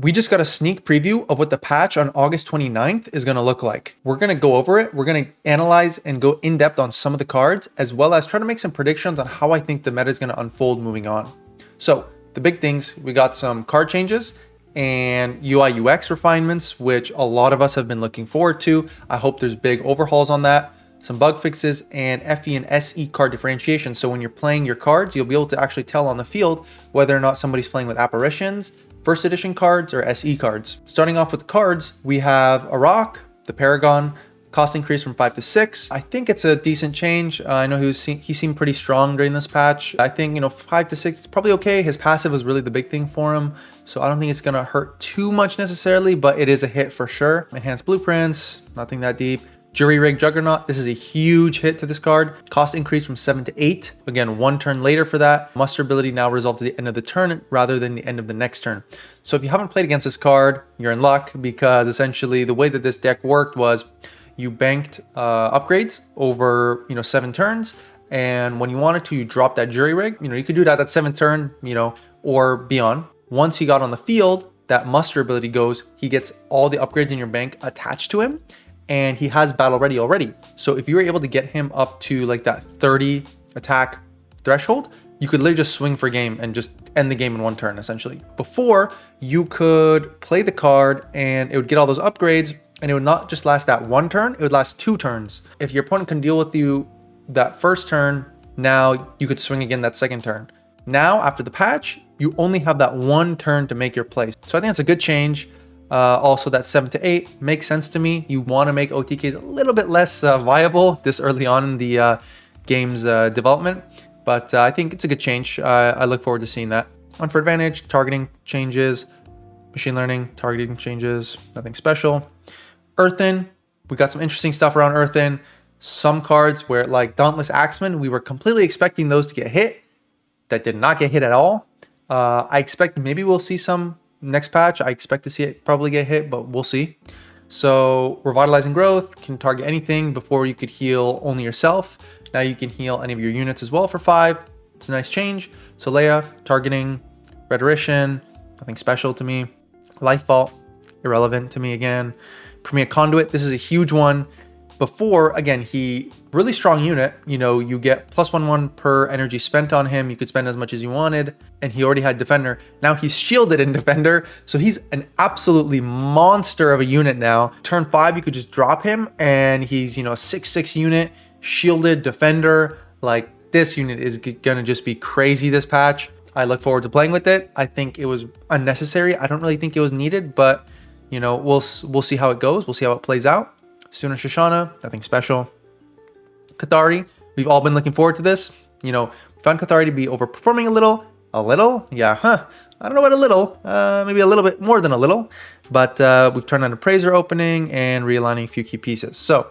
We just got a sneak preview of what the patch on August 29th is going to look like. We're going to go over it. We're going to analyze and go in depth on some of the cards, as well as try to make some predictions on how I think the meta is going to unfold moving on. So the big things, we got some card changes and UI UX refinements, which a lot of us have been looking forward to. I hope there's big overhauls on that. Some bug fixes and FE and SE card differentiation. So when you're playing your cards, you'll be able to actually tell on the field whether or not somebody's playing with apparitions, first edition cards, or SE cards. Starting off with the cards, we have a rock, the Paragon, cost increase from 5 to 6. I think it's a decent change. I know he seemed pretty strong during this patch. I think, 5 to 6 is probably okay. His passive was really the big thing for him. So I don't think it's gonna hurt too much necessarily, but it is a hit for sure. Enhanced blueprints, nothing that deep. Jury Rig Juggernaut, this is a huge hit to this card. Cost increase from 7 to 8. Again, 1 turn later for that. Muster ability now resolved at the end of the turn rather than the end of the next turn. So if you haven't played against this card, you're in luck, because essentially the way that this deck worked was you banked upgrades over 7 turns, and when you wanted to, you drop that Jury Rig. You could do that 7th turn, or beyond. Once he got on the field, that Muster ability goes, he gets all the upgrades in your bank attached to him, and he has battle ready already. So if you were able to get him up to like that 30 attack threshold, you could literally just swing for game and just end the game in 1 turn, essentially. Before, you could play the card and it would get all those upgrades, and it would not just last that 1 turn, it would last 2 turns. If your opponent can deal with you that first turn, now you could swing again that 2nd turn. Now, after the patch, you only have that 1 turn to make your play. So I think it's a good change. Also, that 7 to 8 makes sense to me. You want to make OTKs a little bit less viable this early on in the game's development, but I think it's a good change. I look forward to seeing that. On for advantage, targeting changes, machine learning, targeting changes, nothing special. Earthen, we got some interesting stuff around Earthen. Some cards where, like Dauntless Axeman, we were completely expecting those to get hit. That did not get hit at all. I expect maybe we'll see some next patch. I expect to see it probably get hit, but we'll see. So Revitalizing Growth can target anything. Before you could heal only yourself. Now you can heal any of your units as well for 5. It's a nice change. Solea, targeting, Rhetorician, nothing special to me. Life Vault, irrelevant to me again. Premier Conduit, this is a huge one. Before, again, he really strong unit. You get +1/1 per energy spent on him. You could spend as much as you wanted, and he already had Defender. Now he's shielded in Defender, so he's an absolutely monster of a unit now. Turn 5, you could just drop him, and he's a 6/6 unit, shielded Defender. Like, this unit is gonna just be crazy this patch. I look forward to playing with it. I think it was unnecessary. I don't really think it was needed, but we'll see how it goes. We'll see how it plays out. Sooner Shoshana, nothing special. Kathari, we've all been looking forward to this. Found Kathari to be overperforming a little, yeah, I don't know what a little, maybe a little bit more than a little, but we've turned on Appraiser opening and realigning a few key pieces. So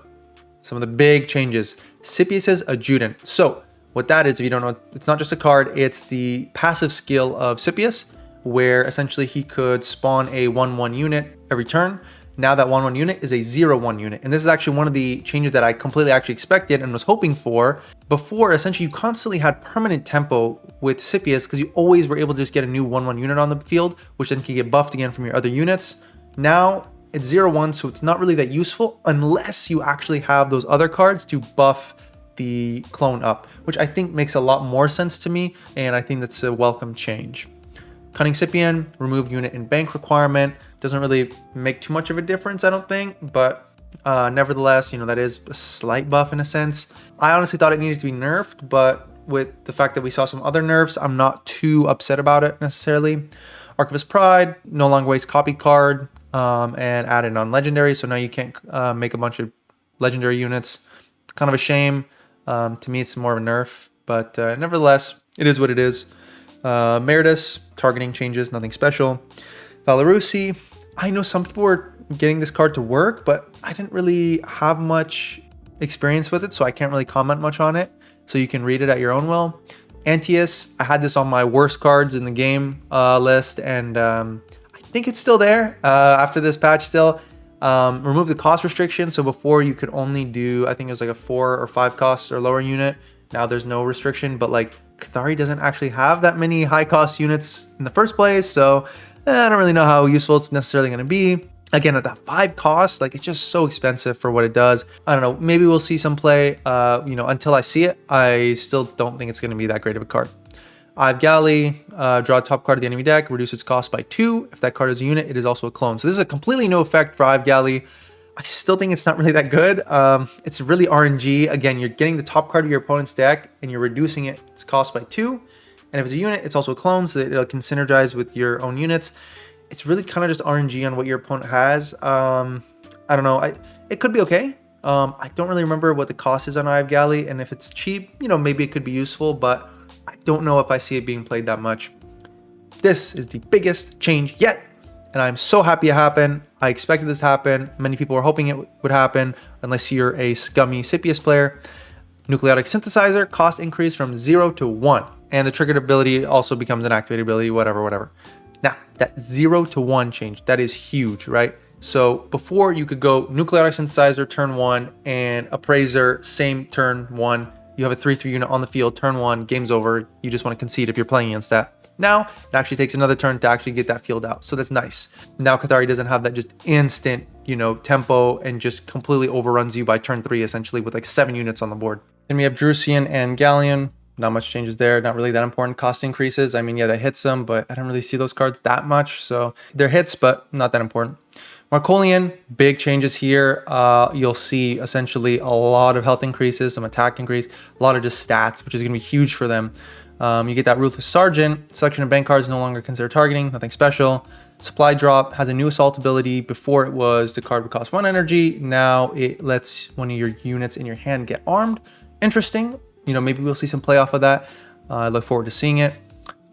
some of the big changes. Scipius' Adjutant. So what that is, if you don't know, it's not just a card, it's the passive skill of Scipius, where essentially he could spawn a 1/1 unit every turn. Now that 1/1 unit is a 0/1 unit. And this is actually one of the changes that I completely actually expected and was hoping for. Before, essentially, you constantly had permanent tempo with Scipius because you always were able to just get a new 1/1 unit on the field, which then can get buffed again from your other units. Now it's 0/1, so it's not really that useful unless you actually have those other cards to buff the clone up, which I think makes a lot more sense to me, and I think that's a welcome change. Cunning Scipion, remove unit and bank requirement. Doesn't really make too much of a difference, I don't think, but nevertheless, that is a slight buff in a sense. I honestly thought it needed to be nerfed, but with the fact that we saw some other nerfs, I'm not too upset about it necessarily. Archivist Pride, no longer wastes copy card, and added on legendary, so now you can't make a bunch of legendary units. Kind of a shame. To me, it's more of a nerf, but nevertheless, it is what it is. Meritus, targeting changes, nothing special. Valerusi, I know some people were getting this card to work, but I didn't really have much experience with it, so I can't really comment much on it. So you can read it at your own will. Antius, I had this on my worst cards in the game list, and I think it's still there after this patch still. Remove the cost restriction. So before you could only do, I think it was like a 4 or 5 cost or lower unit. Now there's no restriction, but like Kathari doesn't actually have that many high cost units in the first place. So I don't really know how useful it's necessarily going to be. Again, at that 5 cost, like it's just so expensive for what it does. I don't know, maybe we'll see some play. Until I see it, I still don't think it's going to be that great of a card. I have Galley, draw top card of the enemy deck, reduce its cost by 2. If that card is a unit, it is also a clone. So this is a completely no effect for I have Galley. I still think it's not really that good. It's really RNG. Again, you're getting the top card of your opponent's deck and you're reducing its cost by 2. And if it's a unit, it's also a clone, so that it can synergize with your own units. It's really kind of just RNG on what your opponent has. I don't know. It could be okay. I don't really remember what the cost is on I have Galley, and if it's cheap, maybe it could be useful, but I don't know if I see it being played that much. This is the biggest change yet, and I'm so happy it happened. I expected this to happen. Many people were hoping it would happen, unless you're a scummy Scipius player. Nucleotic Synthesizer, cost increase from 0 to 1, and the triggered ability also becomes an activated ability, whatever. Now, that 0 to 1 change, that is huge, right? So before you could go Nucleotic Synthesizer turn 1 and Appraiser same turn 1. You have a 3/3 unit on the field, turn 1, game's over. You just want to concede if you're playing against that. Now, it actually takes another turn to actually get that field out. So that's nice. Now Kathari doesn't have that just instant, tempo and just completely overruns you by turn 3, essentially, with like 7 units on the board. Then we have Drusian and Galleon. Not much changes there, not really that important. Cost increases, I mean, yeah, that hits them, but I don't really see those cards that much. So they're hits, but not that important. Marcolian, big changes here. You'll see essentially a lot of health increases, some attack increase, a lot of just stats, which is going to be huge for them. You get that Ruthless Sergeant. Selection of bank cards no longer considered targeting, nothing special. Supply Drop has a new assault ability. Before it was the card would cost 1 energy. Now it lets one of your units in your hand get armed. Interesting. Maybe we'll see some play off of that. I look forward to seeing it.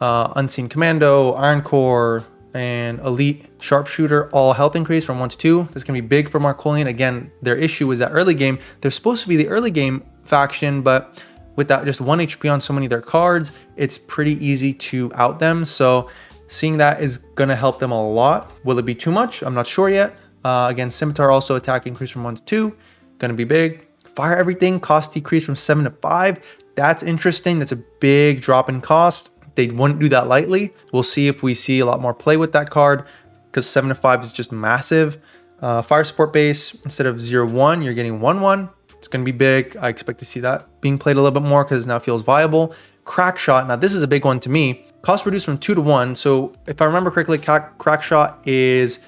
Unseen Commando, Iron Core, and Elite Sharpshooter, all health increase from 1 to 2. That's going to be big for Marcolian. Again, their issue is that early game, they're supposed to be the early game faction, but with that just 1 HP on so many of their cards, it's pretty easy to out them. So seeing that is going to help them a lot. Will it be too much? I'm not sure yet. Again, Scimitar also attack increase from 1 to 2. Going to be big. Fire Everything, cost decrease from 7 to 5. That's interesting. That's a big drop in cost. They wouldn't do that lightly. We'll see if we see a lot more play with that card, because 7 to 5 is just massive. Fire Support Base, instead of 0-1, you're getting 1-1. It's going to be big. I expect to see that being played a little bit more because it now feels viable. Crack Shot, now this is a big one to me. Cost reduced from 2 to 1. So if I remember correctly, Crack Shot is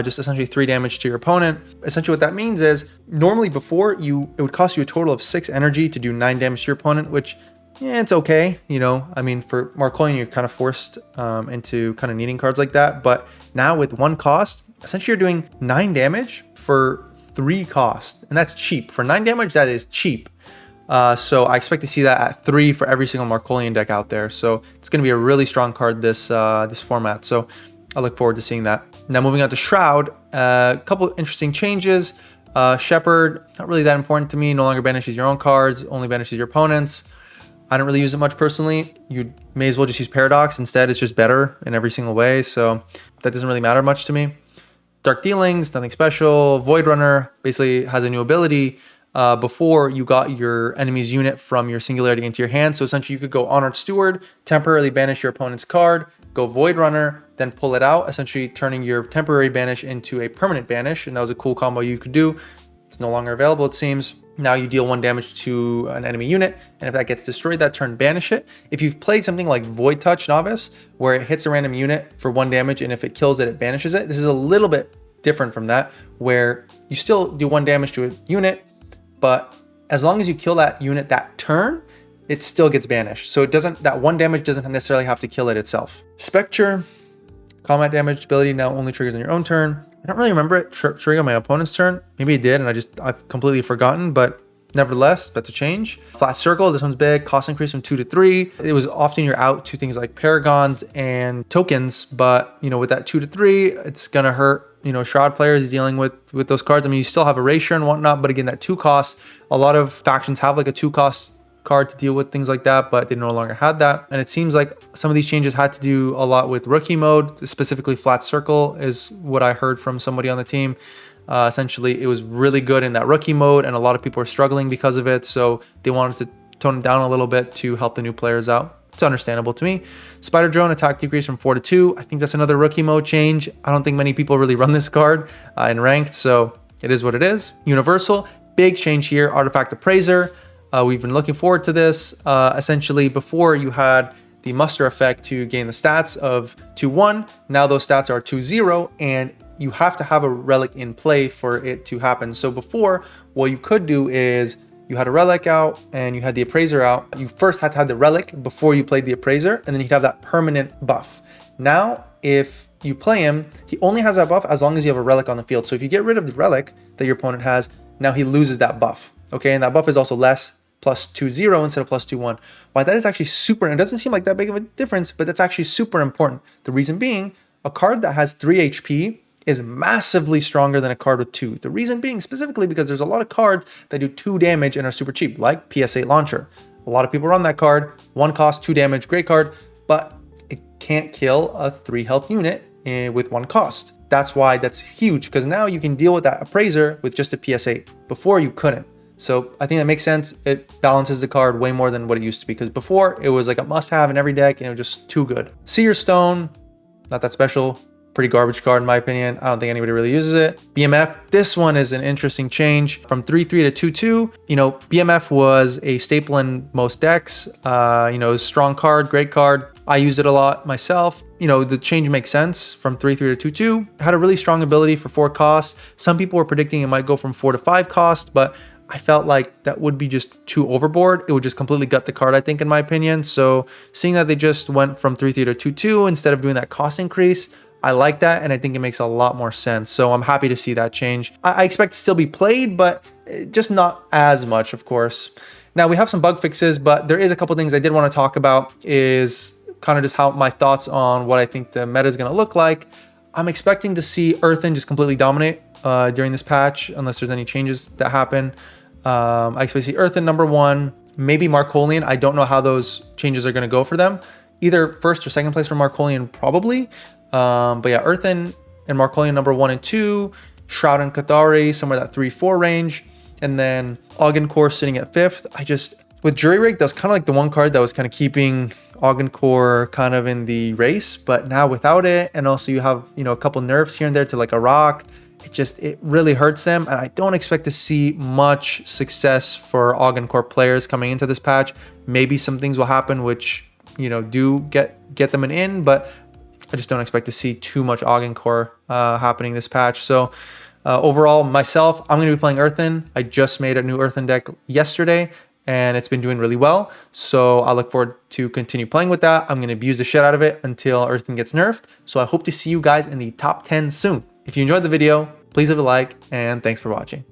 just essentially 3 damage to your opponent. Essentially what that means is, normally before, it would cost you a total of 6 energy to do 9 damage to your opponent, which, yeah, it's okay. I mean, for Marcolian, you're kind of forced into kind of needing cards like that. But now with 1 cost, essentially you're doing 9 damage for 3 cost. And that's cheap. For 9 damage, that is cheap. So I expect to see that at 3 for every single Marcolian deck out there. So it's going to be a really strong card this format. So I look forward to seeing that. Now moving on to Shroud, a couple interesting changes. Shepherd, not really that important to me. No longer banishes your own cards, only banishes your opponent's. I don't really use it much personally. You may as well just use Paradox instead. It's just better in every single way. So that doesn't really matter much to me. Dark Dealings, nothing special. Void Runner basically has a new ability. Before, you got your enemy's unit from your Singularity into your hand. So essentially you could go Honored Steward, temporarily banish your opponent's card, go Void Runner, then pull it out, essentially turning your temporary banish into a permanent banish. And that was a cool combo you could do. It's no longer available, it seems. Now you deal 1 damage to an enemy unit, and if that gets destroyed that turn, banish it. If you've played something like Void Touch Novice, where it hits a random unit for 1 damage, and if it kills it, it banishes it. This is a little bit different from that, where you still do 1 damage to a unit, but as long as you kill that unit that turn, it still gets banished. So that 1 damage doesn't necessarily have to kill it itself. Spectre, combat damage ability now only triggers on your own turn. I don't really remember it triggering on my opponent's turn. Maybe it did, and I've completely forgotten, but nevertheless, that's a change. Flat Circle, this one's big. Cost increase from 2 to 3. It was often you're out to things like Paragons and tokens, but with that 2 to 3, it's gonna hurt Shroud players dealing with those cards. I mean, you still have Erasure and whatnot, but again, that 2 cost, a lot of factions have like a 2 cost card to deal with things like that, but they no longer had that. And it seems like some of these changes had to do a lot with rookie mode, specifically Flat Circle is what I heard from somebody on the team. Essentially, it was really good in that rookie mode, and a lot of people are struggling because of it, so they wanted to tone it down a little bit to help the new players out. It's understandable to me. Spider Drone attack decrease from 4 to 2. I think that's another rookie mode change. I don't think many people really run this card in ranked, so it is what it is. Universal, big change here. Artifact Appraiser. We've been looking forward to this. Essentially, before you had the muster effect to gain the stats of 2-1. Now those stats are 2-0, and you have to have a relic in play for it to happen. So before, what you could do is you had a relic out and you had the appraiser out. You first had to have the relic before you played the appraiser, and then you'd have that permanent buff. Now, if you play him, he only has that buff as long as you have a relic on the field. So if you get rid of the relic that your opponent has, now he loses that buff. Okay, and that buff is also less, +2-0 instead of +2-1. Why that is actually super, it doesn't seem like that big of a difference, but that's actually super important. The reason being, a card that has 3 HP is massively stronger than a card with 2. The reason being specifically because there's a lot of cards that do 2 damage and are super cheap, like PS8 Launcher. A lot of people run that card, 1 cost, 2 damage, great card, but it can't kill a 3 health unit with 1 cost. That's why that's huge, because now you can deal with that appraiser with just a PS8. Before you couldn't. So I think that makes sense. It balances the card way more than what it used to be, because before it was like a must-have in every deck and it was just too good. Seer Stone, not that special. Pretty garbage card in my opinion. I don't think anybody really uses it. BMF, this one is an interesting change from 3-3 to 2-2. You know, BMF was a staple in most decks. You know, strong card, great card. I used it a lot myself. You know, the change makes sense from 3-3 to 2-2. Had a really strong ability for 4 costs. Some people were predicting it might go from 4 to 5 cost, but I felt like that would be just too overboard. It would just completely gut the card, I think, in my opinion. So seeing that they just went from 3-3 to 2-2 instead of doing that cost increase, I like that, and I think it makes a lot more sense. So I'm happy to see that change. I expect to still be played, but just not as much, of course. Now we have some bug fixes, but there is a couple things I did want to talk about, is kind of just how my thoughts on what I think the meta is going to look like. I'm expecting to see Earthen just completely dominate during this patch, unless there's any changes that happen. I expect to see Earthen #1, maybe Markolian. I don't know how those changes are going to go for them. Either first or second place for Markolian, probably. But yeah, Earthen and Markolian #1 and 2, Shroud and Kathari, somewhere that 3-4 range, and then Augencore sitting at 5th. With Jury Rig, that was kind of like the one card that was kind of keeping Augencore kind of in the race, but now without it, and also you have, you know, a couple nerfs here and there to like a rock, it really hurts them, and I don't expect to see much success for Augencore players coming into this patch. Maybe some things will happen which, you know, do get them an in, but I just don't expect to see too much Augencore happening this patch. So overall, myself, I'm going to be playing Earthen. I just made a new Earthen deck yesterday, and it's been doing really well. So I look forward to continue playing with that. I'm going to abuse the shit out of it until Earthen gets nerfed. So I hope to see you guys in the top 10 soon. If you enjoyed the video, please leave a like, and thanks for watching.